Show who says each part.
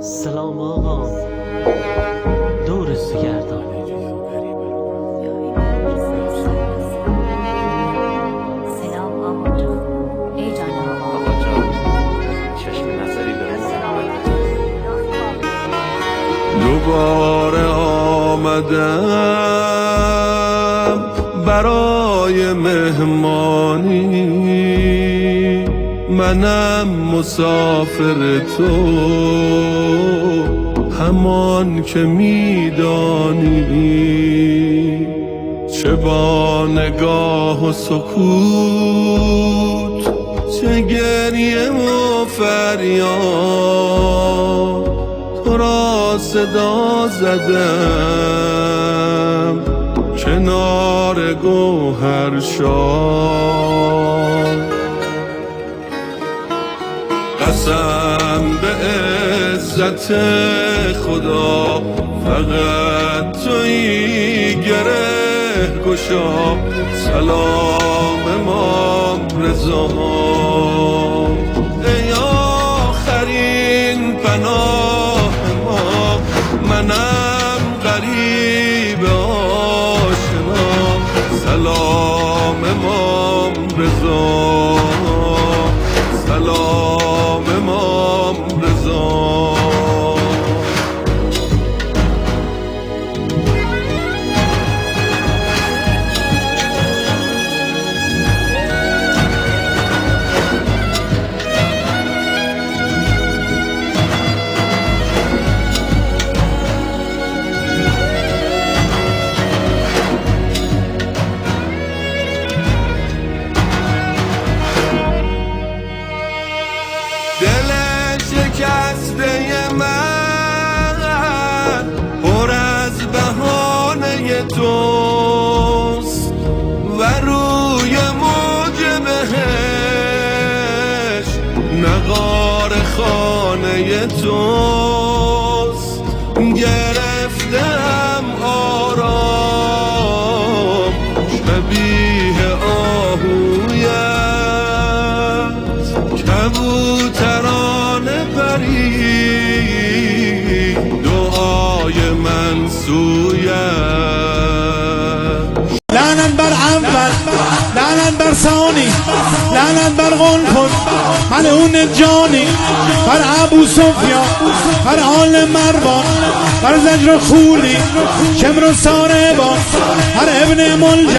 Speaker 1: سلام آقا، دور گردان.
Speaker 2: سلام آقا جان. ای جان
Speaker 3: آقا جان، چشم نظری به
Speaker 4: دوباره آمدم برای مهمانی، منم مسافر تو همان که میدانی، چه با نگاه و سکوت، چه گریه و فریاد تو را صدا زدم کنار گوهرشاد. قسم به عزت خدا فقط تویی گره گشا، سلام امام رضا ای آخرین پناه ما، منم غریب آشنا، سلام امام رضا، سلام امام رضا. دل شکسته من پر از بهانه توست و روی موج بهش نقار خانه توست. گرفتم آرام شبیه آهویت، کبوتران پری دعای من سویت.
Speaker 5: لعنت بر اول، لعنت بر ثانی، لعنت بر قنفذ ملعون جانی، بر ابو سفیان، بر آل مروان، بر زجر خولی شمر و ساربان، بر ابن ملجم.